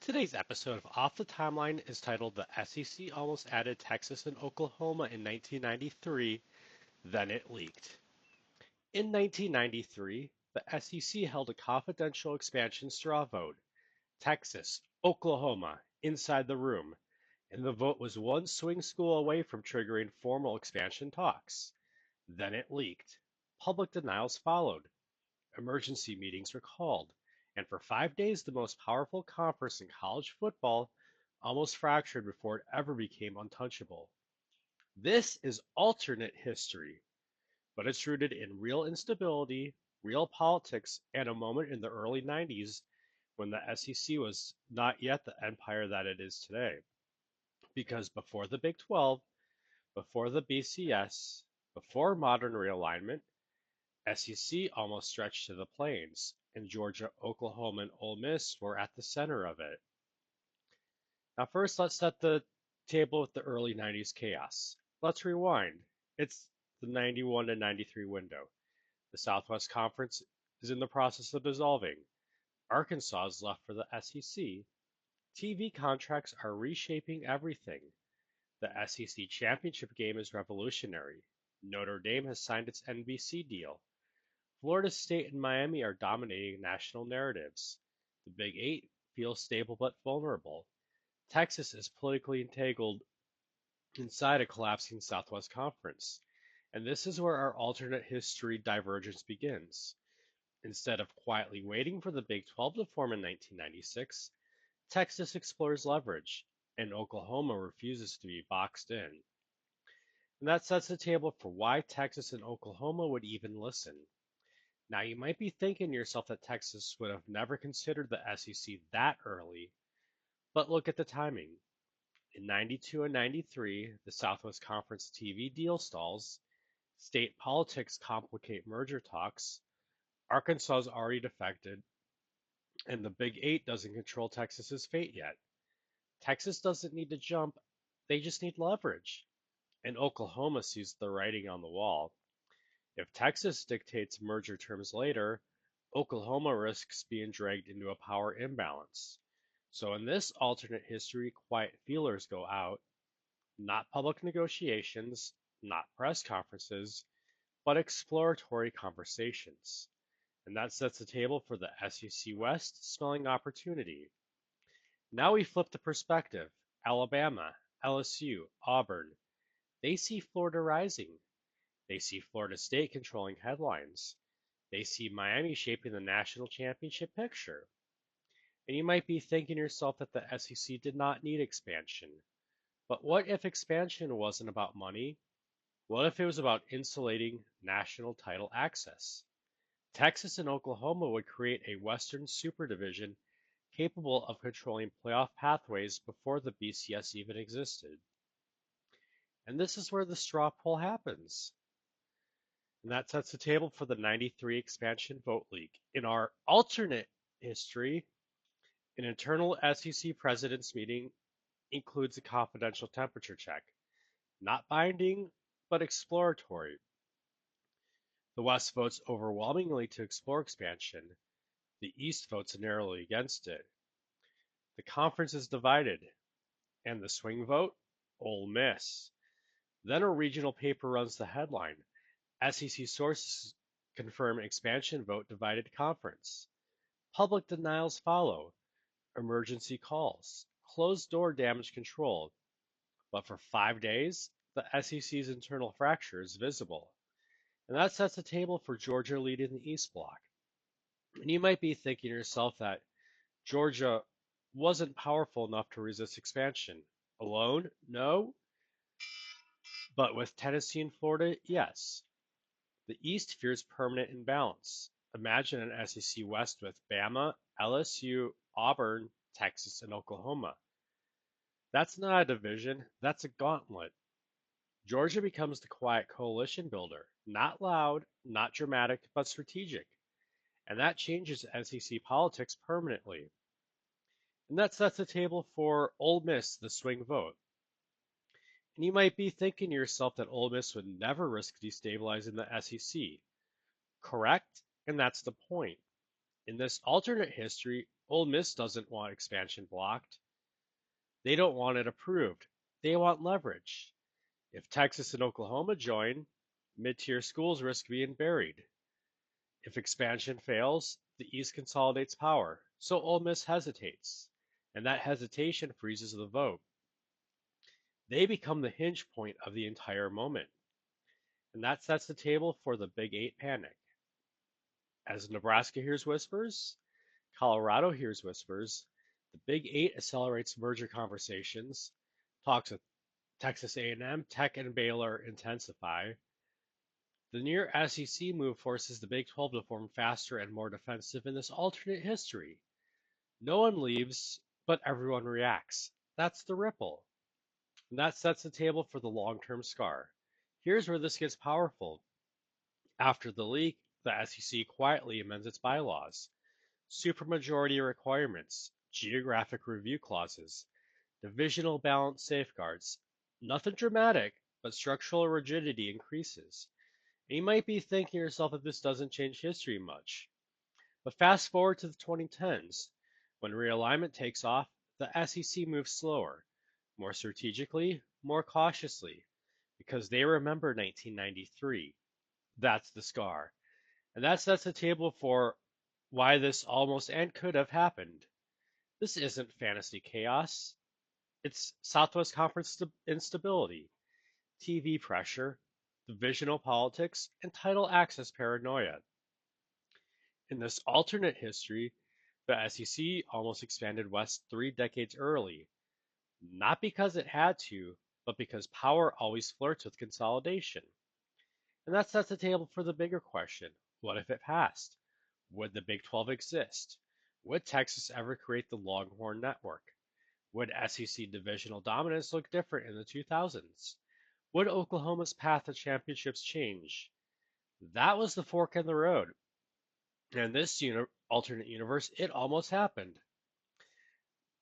Today's episode of Off the Timeline is titled "The SEC Almost Added Texas and Oklahoma in 1993, Then It Leaked." In 1993, the SEC held a confidential expansion straw vote. Texas, Oklahoma, inside the room, and the vote was one swing school away from triggering formal expansion talks. Then it leaked. Public denials followed. Emergency meetings were called, and for 5 days the most powerful conference in college football almost fractured before it ever became untouchable. This is alternate history, but it's rooted in real instability, real politics, and a moment in the early 90s when the SEC was not yet the empire that it is today. Because before the Big 12, before the BCS, before modern realignment, SEC almost stretched to the plains, and Georgia, Oklahoma, and Ole Miss were at the center of it. Now, first, let's set the table with the early 90s chaos. Let's rewind. It's the 91 to 93 window. The Southwest Conference is in the process of dissolving. Arkansas is left for the SEC. TV contracts are reshaping everything. The SEC championship game is revolutionary. Notre Dame has signed its NBC deal. Florida State and Miami are dominating national narratives. The Big Eight feels stable but vulnerable. Texas is politically entangled inside a collapsing Southwest Conference. And this is where our alternate history divergence begins. Instead of quietly waiting for the Big 12 to form in 1996, Texas explores leverage, and Oklahoma refuses to be boxed in. And that sets the table for why Texas and Oklahoma would even listen. Now, you might be thinking to yourself that Texas would have never considered the SEC that early, but look at the timing. In 92 and 93, the Southwest Conference TV deal stalls, state politics complicate merger talks, Arkansas has already defected, and the Big Eight doesn't control Texas's fate yet. Texas doesn't need to jump, they just need leverage. And Oklahoma sees the writing on the wall. If Texas dictates merger terms later, Oklahoma risks being dragged into a power imbalance. So in this alternate history, quiet feelers go out, not public negotiations, not press conferences, but exploratory conversations. And that sets the table for the SEC West smelling opportunity. Now we flip the perspective. Alabama, LSU, Auburn. They see Florida rising. They see Florida State controlling headlines. They see Miami shaping the national championship picture. And you might be thinking to yourself that the SEC did not need expansion. But what if expansion wasn't about money? What if it was about insulating national title access? Texas and Oklahoma would create a Western superdivision capable of controlling playoff pathways before the BCS even existed. And this is where the straw poll happens. And that sets the table for the 93 expansion vote leak. In our alternate history, an internal SEC president's meeting includes a confidential temperature check. Not binding, but exploratory. The West votes overwhelmingly to explore expansion. The East votes narrowly against it. The conference is divided. And the swing vote? Ole Miss. Then a regional paper runs the headline. SEC sources confirm expansion vote divided conference. Public denials follow. Emergency calls. Closed door damage control. But for 5 days, the SEC's internal fracture is visible. And that sets the table for Georgia leading the East Bloc. And you might be thinking to yourself that Georgia wasn't powerful enough to resist expansion. Alone? No. But with Tennessee and Florida, yes. The East fears permanent imbalance. Imagine an SEC West with Bama, LSU, Auburn, Texas, and Oklahoma. That's not a division, that's a gauntlet. Georgia becomes the quiet coalition builder, not loud, not dramatic, but strategic. And that changes SEC politics permanently. And that sets the table for Ole Miss, the swing vote. And you might be thinking to yourself that Ole Miss would never risk destabilizing the SEC. Correct? And that's the point. In this alternate history, Ole Miss doesn't want expansion blocked. They don't want it approved. They want leverage. If Texas and Oklahoma join, mid-tier schools risk being buried. If expansion fails, the East consolidates power, so Ole Miss hesitates, and that hesitation freezes the vote. They become the hinge point of the entire moment, and that sets the table for the Big Eight panic. As Nebraska hears whispers, Colorado hears whispers, the Big Eight accelerates merger conversations, talks with Texas A&M, Tech, and Baylor intensify. The near SEC move forces the Big 12 to form faster and more defensive in this alternate history. No one leaves, but everyone reacts. That's the ripple. And that sets the table for the long-term scar. Here's where this gets powerful. After the leak, the SEC quietly amends its bylaws. Supermajority requirements, geographic review clauses, divisional balance safeguards. Nothing dramatic, but structural rigidity increases. And you might be thinking to yourself that this doesn't change history much. But fast forward to the 2010s. When realignment takes off, the SEC moves slower, more strategically, more cautiously, because they remember 1993. That's the scar. And that sets the table for why this almost and could have happened. This isn't fantasy chaos. It's Southwest Conference instability, TV pressure, divisional politics, and title access paranoia. In this alternate history, the SEC almost expanded west 3 decades early, not because it had to, but because power always flirts with consolidation. And that sets the table for the bigger question. What if it passed? Would the Big 12 exist? Would Texas ever create the Longhorn Network? Would SEC divisional dominance look different in the 2000s? Would Oklahoma's path to championships change? That was the fork in the road. And in this alternate universe, it almost happened.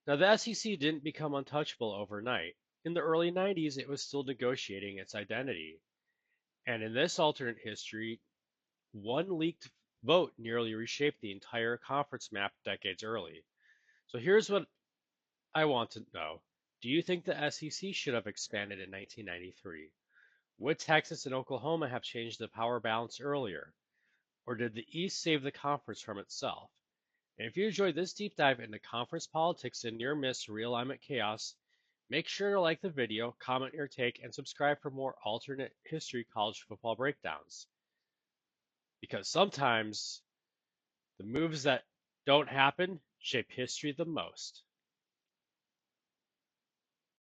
Now, the SEC didn't become untouchable overnight. In the early 90s, it was still negotiating its identity. And in this alternate history, one leaked vote nearly reshaped the entire conference map decades early. So here's what I want to know. Do you think the SEC should have expanded in 1993? Would Texas and Oklahoma have changed the power balance earlier? Or did the East save the conference from itself? And if you enjoyed this deep dive into conference politics and near miss realignment chaos, make sure to like the video, comment your take, and subscribe for more alternate history college football breakdowns. Because sometimes the moves that don't happen shape history the most.